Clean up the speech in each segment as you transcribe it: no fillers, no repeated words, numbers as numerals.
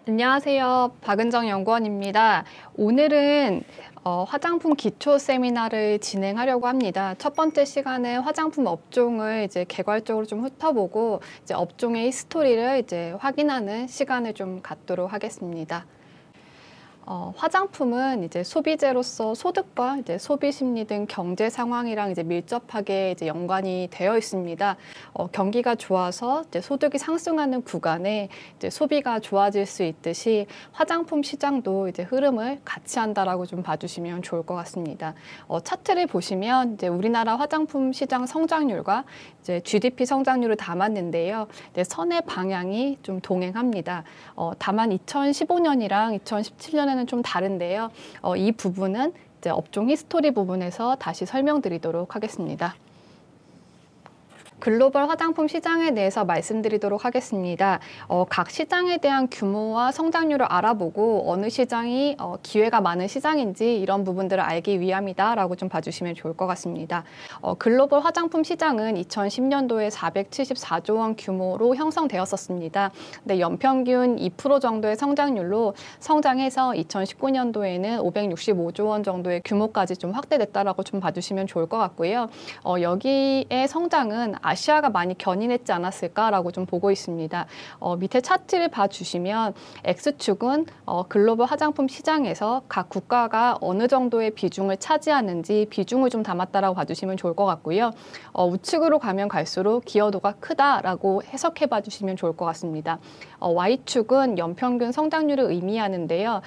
안녕하세요. 박은정 연구원입니다. 오늘은 화장품 기초 세미나를 진행하려고 합니다. 첫 번째 시간에 화장품 업종을 이제 개괄적으로 좀 훑어보고 이제 업종의 히스토리를 이제 확인하는 시간을 좀 갖도록 하겠습니다. 화장품은 이제 소비재로서 소득과 이제 소비 심리 등 경제 상황이랑 이제 밀접하게 이제 연관이 되어 있습니다. 경기가 좋아서 이제 소득이 상승하는 구간에 이제 소비가 좋아질 수 있듯이 화장품 시장도 이제 흐름을 같이 한다라고 좀 봐주시면 좋을 것 같습니다. 차트를 보시면 이제 우리나라 화장품 시장 성장률과 이제 GDP 성장률을 담았는데요. 이제 선의 방향이 좀 동행합니다. 다만 2015년이랑 2017년에는 좀 다른데요. 이 부분은 이제 업종 히스토리 부분에서 다시 설명드리도록 하겠습니다. 글로벌 화장품 시장에 대해서 말씀드리도록 하겠습니다. 각 시장에 대한 규모와 성장률을 알아보고 어느 시장이 기회가 많은 시장인지 이런 부분들을 알기 위함이다라고 좀 봐주시면 좋을 것 같습니다. 글로벌 화장품 시장은 2010년도에 474조 원 규모로 형성되었었습니다. 근데 연평균 2% 정도의 성장률로 성장해서 2019년도에는 565조 원 정도의 규모까지 좀 확대됐다라고 좀 봐주시면 좋을 것 같고요. 여기에 성장은 아시아가 많이 견인했지 않았을까라고 좀 보고 있습니다. 밑에 차트를 봐주시면 X축은 글로벌 화장품 시장에서 각 국가가 어느 정도의 비중을 차지하는지 비중을 좀 담았다라고 봐주시면 좋을 것 같고요. 우측으로 가면 갈수록 기여도가 크다라고 해석해 봐주시면 좋을 것 같습니다. Y축은 연평균 성장률을 의미하는데요.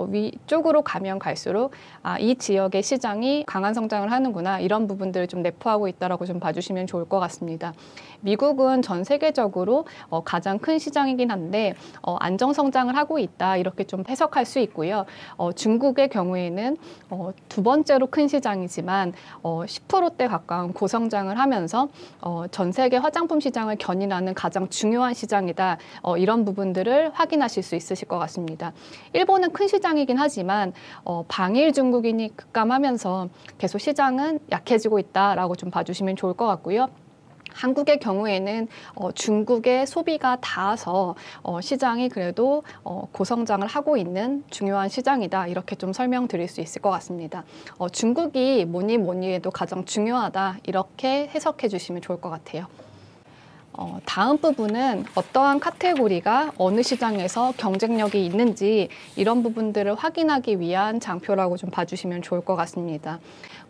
위쪽으로 가면 갈수록 이 지역의 시장이 강한 성장을 하는구나 이런 부분들을 좀 내포하고 있다라고 좀 봐주시면 좋을 것 같습니다. 미국은 전 세계적으로 가장 큰 시장이긴 한데 안정 성장을 하고 있다 이렇게 좀 해석할 수 있고요. 중국의 경우에는 두 번째로 큰 시장이지만 10%대 가까운 고성장을 하면서 전 세계 화장품 시장을 견인하는 가장 중요한 시장이다. 이런 부분들을 확인하실 수 있으실 것 같습니다. 일본은 큰 시장이긴 하지만 방일 중국인이 급감하면서 계속 시장은 약해지고 있다라고 좀 봐주시면 좋을 것 같고요. 한국의 경우에는 중국의 소비가 닿아서 시장이 그래도 고성장을 하고 있는 중요한 시장이다 이렇게 좀 설명드릴 수 있을 것 같습니다. 중국이 뭐니 해도 가장 중요하다 이렇게 해석해 주시면 좋을 것 같아요. 다음 부분은 어떠한 카테고리가 어느 시장에서 경쟁력이 있는지 이런 부분들을 확인하기 위한 장표라고 좀 봐주시면 좋을 것 같습니다.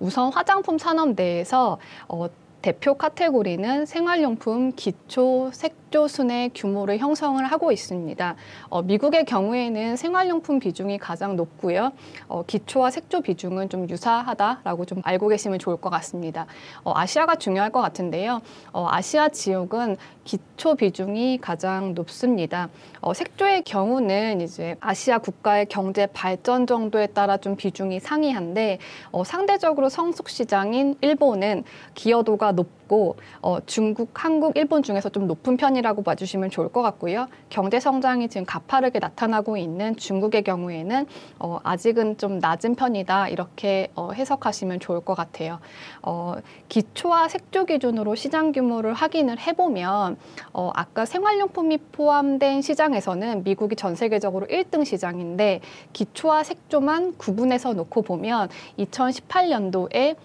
우선 화장품 산업 내에서 대표 카테고리는 생활용품 기초 색조 순의 규모를 형성을 하고 있습니다. 미국의 경우에는 생활용품 비중이 가장 높고요. 기초와 색조 비중은 좀 유사하다라고 좀 알고 계시면 좋을 것 같습니다. 아시아가 중요할 것 같은데요. 아시아 지역은 기초 비중이 가장 높습니다. 색조의 경우는 이제 아시아 국가의 경제 발전 정도에 따라 좀 비중이 상이한데 상대적으로 성숙 시장인 일본은 기여도가 높고 중국, 한국, 일본 중에서 좀 높은 편이라고 봐주시면 좋을 것 같고요. 경제 성장이 지금 가파르게 나타나고 있는 중국의 경우에는 아직은 좀 낮은 편이다 이렇게 해석하시면 좋을 것 같아요. 기초와 색조 기준으로 시장 규모를 확인을 해보면 아까 생활용품이 포함된 시장에서는 미국이 전 세계적으로 1등 시장인데 기초와 색조만 구분해서 놓고 보면 2018년도에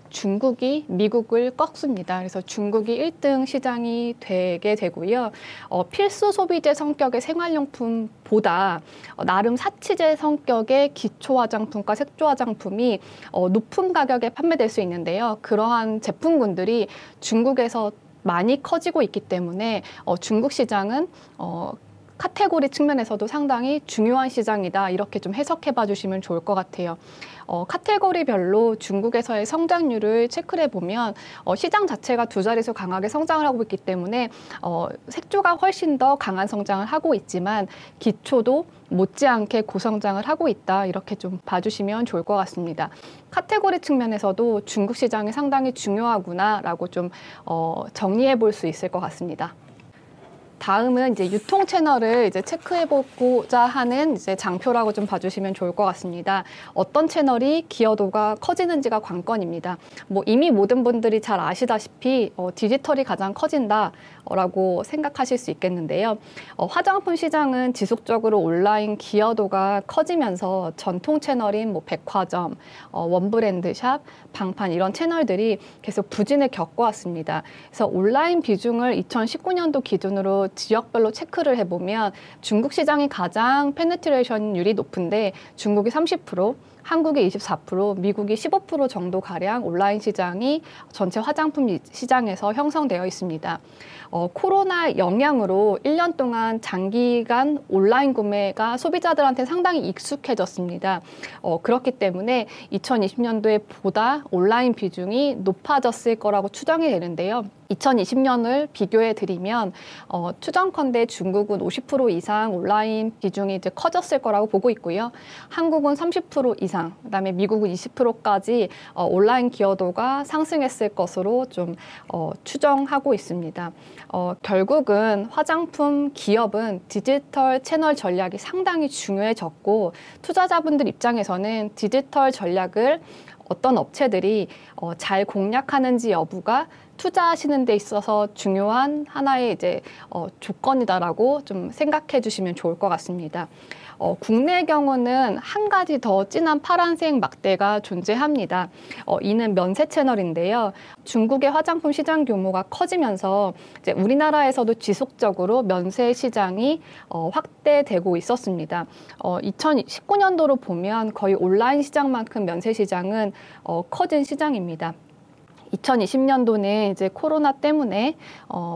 중국이 미국을 꺾습니다. 그래서 중국이 1등 시장이 되게 되고요. 필수 소비재 성격의 생활용품보다 나름 사치재 성격의 기초 화장품과 색조 화장품이 높은 가격에 판매될 수 있는데요. 그러한 제품군들이 중국에서 많이 커지고 있기 때문에 중국 시장은 카테고리 측면에서도 상당히 중요한 시장이다 이렇게 좀 해석해 봐 주시면 좋을 것 같아요. 카테고리별로 중국에서의 성장률을 체크를 해보면 시장 자체가 두 자릿수 강하게 성장을 하고 있기 때문에 색조가 훨씬 더 강한 성장을 하고 있지만 기초도 못지않게 고성장을 하고 있다 이렇게 좀 봐주시면 좋을 것 같습니다. 카테고리 측면에서도 중국 시장이 상당히 중요하구나라고 좀 정리해 볼 수 있을 것 같습니다. 다음은 이제 유통 채널을 이제 체크해보고자 하는 이제 장표라고 좀 봐주시면 좋을 것 같습니다. 어떤 채널이 기여도가 커지는지가 관건입니다. 뭐 이미 모든 분들이 잘 아시다시피 디지털이 가장 커진다라고 생각하실 수 있겠는데요. 화장품 시장은 지속적으로 온라인 기여도가 커지면서 전통 채널인 뭐 백화점, 원브랜드 샵, 방판 이런 채널들이 계속 부진을 겪어왔습니다. 그래서 온라인 비중을 2019년도 기준으로 지역별로 체크를 해보면 중국 시장이 가장 페네트레이션율이 높은데 중국이 30%, 한국이 24%, 미국이 15% 정도 가량 온라인 시장이 전체 화장품 시장에서 형성되어 있습니다. 코로나 영향으로 1년 동안 장기간 온라인 구매가 소비자들한테 상당히 익숙해졌습니다. 그렇기 때문에 2020년도에 보다 온라인 비중이 높아졌을 거라고 추정이 되는데요. 2020년을 비교해 드리면 추정컨대 중국은 50% 이상 온라인 비중이 이제 커졌을 거라고 보고 있고요. 한국은 30% 이상, 그다음에 미국은 20%까지 온라인 기여도가 상승했을 것으로 좀 추정하고 있습니다. 결국은 화장품 기업은 디지털 채널 전략이 상당히 중요해졌고 투자자분들 입장에서는 디지털 전략을 어떤 업체들이 잘 공략하는지 여부가 투자하시는 데 있어서 중요한 하나의 이제 조건이다라고 좀 생각해 주시면 좋을 것 같습니다. 국내의 경우는 한 가지 더 진한 파란색 막대가 존재합니다. 이는 면세 채널인데요. 중국의 화장품 시장 규모가 커지면서 이제 우리나라에서도 지속적으로 면세 시장이 확대되고 있었습니다. 2019년도로 보면 거의 온라인 시장만큼 면세 시장은 커진 시장입니다. 2020년도는 이제 코로나 때문에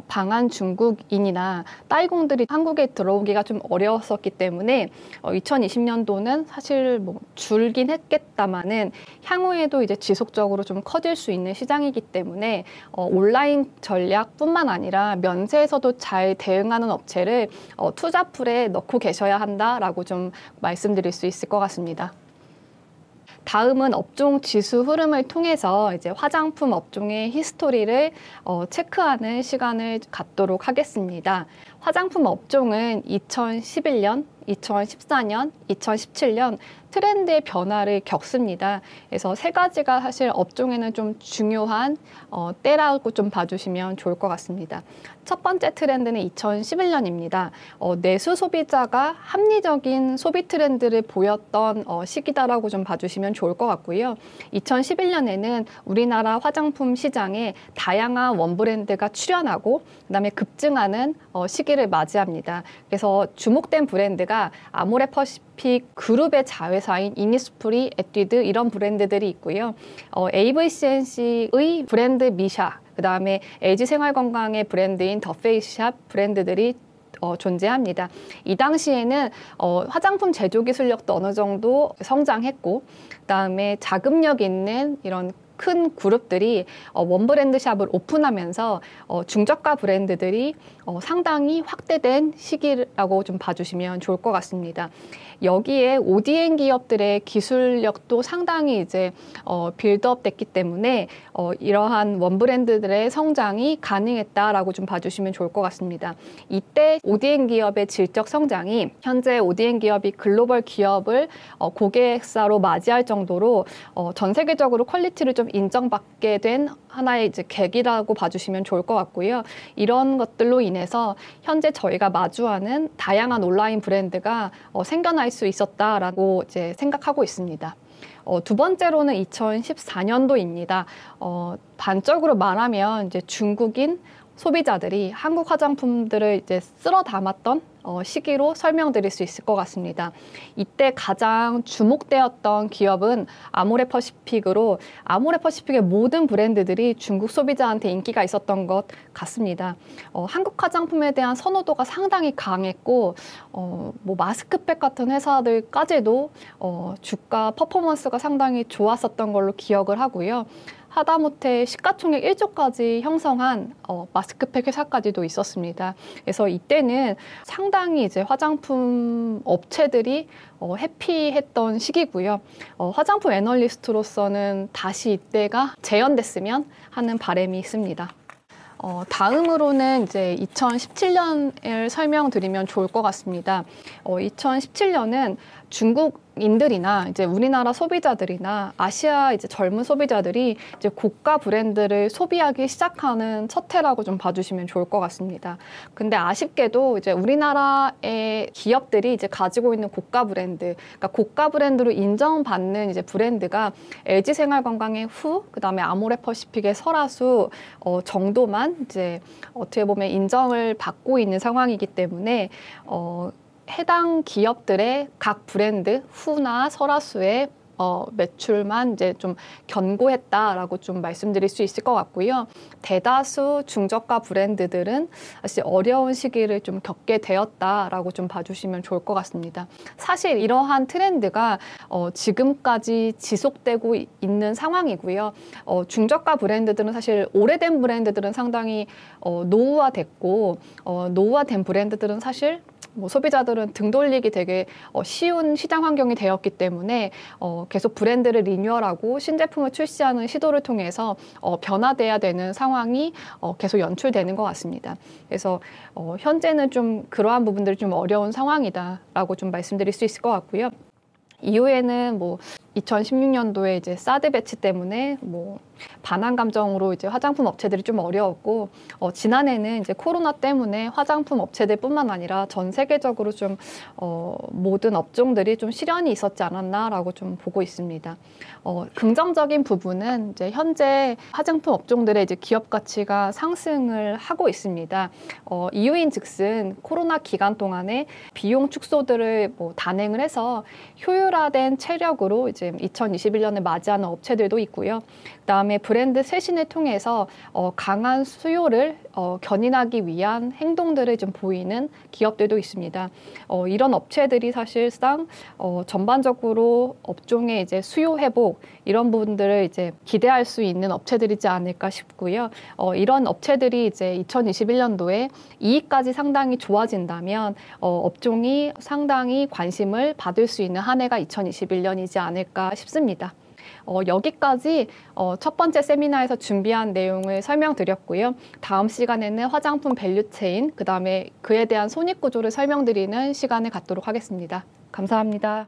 방한 중국인이나 따이공들이 한국에 들어오기가 좀 어려웠었기 때문에 2020년도는 사실 뭐 줄긴 했겠다마는 향후에도 이제 지속적으로 좀 커질 수 있는 시장이기 때문에 온라인 전략뿐만 아니라 면세에서도 잘 대응하는 업체를 투자풀에 넣고 계셔야 한다라고 좀 말씀드릴 수 있을 것 같습니다. 다음은 업종 지수 흐름을 통해서 이제 화장품 업종의 히스토리를 체크하는 시간을 갖도록 하겠습니다. 화장품 업종은 2011년, 2014년, 2017년 트렌드의 변화를 겪습니다. 그래서 세 가지가 사실 업종에는 좀 중요한 때라고 좀 봐주시면 좋을 것 같습니다. 첫 번째 트렌드는 2011년입니다. 내수 소비자가 합리적인 소비 트렌드를 보였던 시기다라고 좀 봐주시면 좋을 것 같고요. 2011년에는 우리나라 화장품 시장에 다양한 원브랜드가 출현하고 그다음에 급증하는 시기를 맞이합니다. 그래서 주목된 브랜드가 아모레퍼시픽 그룹의 자회사인 이니스프리, 에뛰드 이런 브랜드들이 있고요. AVCNC의 브랜드 미샤, 그다음에 LG생활건강의 브랜드인 더페이스샵 브랜드들이 존재합니다. 이 당시에는 화장품 제조 기술력도 어느 정도 성장했고 그다음에 자금력 있는 이런 큰 그룹들이 원브랜드 샵을 오픈하면서 중저가 브랜드들이 상당히 확대된 시기라고 좀 봐주시면 좋을 것 같습니다. 여기에 ODM 기업들의 기술력도 상당히 이제 빌드업 됐기 때문에 이러한 원브랜드들의 성장이 가능했다라고 좀 봐주시면 좋을 것 같습니다. 이때 ODM 기업의 질적 성장이 현재 ODM 기업이 글로벌 기업을 고객사로 맞이할 정도로 전 세계적으로 퀄리티를 좀 인정받게 된 하나의 이제 계기라고 봐주시면 좋을 것 같고요. 이런 것들로 인해서 현재 저희가 마주하는 다양한 온라인 브랜드가 생겨날 수 있었다라고 이제 생각하고 있습니다. 두 번째로는 2014년도입니다. 반적으로 말하면 이제 중국인 소비자들이 한국 화장품들을 이제 쓸어 담았던 시기로 설명드릴 수 있을 것 같습니다. 이때 가장 주목되었던 기업은 아모레퍼시픽으로 아모레퍼시픽의 모든 브랜드들이 중국 소비자한테 인기가 있었던 것 같습니다. 한국 화장품에 대한 선호도가 상당히 강했고 뭐 마스크팩 같은 회사들까지도 주가 퍼포먼스가 상당히 좋았었던 걸로 기억을 하고요. 하다못해 시가총액 1조까지 형성한 마스크팩 회사까지도 있었습니다. 그래서 이때는 상당히 이제 화장품 업체들이 해피했던 시기고요. 화장품 애널리스트로서는 다시 이때가 재현됐으면 하는 바람이 있습니다. 다음으로는 이제 2017년을 설명드리면 좋을 것 같습니다. 2017년은 중국인들이나 이제 우리나라 소비자들이나 아시아 이제 젊은 소비자들이 이제 고가 브랜드를 소비하기 시작하는 첫 해라고 좀 봐주시면 좋을 것 같습니다. 근데 아쉽게도 이제 우리나라의 기업들이 이제 가지고 있는 고가 브랜드, 그러니까 고가 브랜드로 인정받는 이제 브랜드가 LG생활건강의 후, 그다음에 아모레퍼시픽의 설화수 정도만 이제 어떻게 보면 인정을 받고 있는 상황이기 때문에 해당 기업들의 각 브랜드 후나 설화수의 매출만 이제 좀 견고했다라고 좀 말씀드릴 수 있을 것 같고요. 대다수 중저가 브랜드들은 사실 어려운 시기를 좀 겪게 되었다라고 좀 봐주시면 좋을 것 같습니다. 사실 이러한 트렌드가 지금까지 지속되고 있는 상황이고요. 중저가 브랜드들은 사실 오래된 브랜드들은 상당히 노후화됐고 노후화된 브랜드들은 사실 뭐 소비자들은 등 돌리기 되게 쉬운 시장 환경이 되었기 때문에 계속 브랜드를 리뉴얼하고 신제품을 출시하는 시도를 통해서 변화돼야 되는 상황이 계속 연출되는 것 같습니다. 그래서 현재는 좀 그러한 부분들이 좀 어려운 상황이다라고 좀 말씀드릴 수 있을 것 같고요. 이후에는 뭐 2016년도에 이제 사드 배치 때문에 뭐 반환 감정으로 이제 화장품 업체들이 좀 어려웠고 지난해는 이제 코로나 때문에 화장품 업체들뿐만 아니라 전 세계적으로 좀 모든 업종들이 좀 시련이 있었지 않았나라고 좀 보고 있습니다. 긍정적인 부분은 이제 현재 화장품 업종들의 이제 기업 가치가 상승을 하고 있습니다. 이유인즉슨 코로나 기간 동안에 비용 축소들을 뭐 단행을 해서 효율화된 체력으로 이제 2021년을 맞이하는 업체들도 있고요. 그다음에 브랜드 쇄신을 통해서 강한 수요를 견인하기 위한 행동들을 좀 보이는 기업들도 있습니다. 이런 업체들이 사실상 전반적으로 업종의 이제 수요 회복 이런 부분들을 이제 기대할 수 있는 업체들이지 않을까 싶고요. 이런 업체들이 이제 2021년도에 이익까지 상당히 좋아진다면 업종이 상당히 관심을 받을 수 있는 한 해가 2021년이지 않을까 싶습니다. 여기까지 첫 번째 세미나에서 준비한 내용을 설명드렸고요. 다음 시간에는 화장품 밸류체인, 그다음에 그에 대한 손익구조를 설명드리는 시간을 갖도록 하겠습니다. 감사합니다.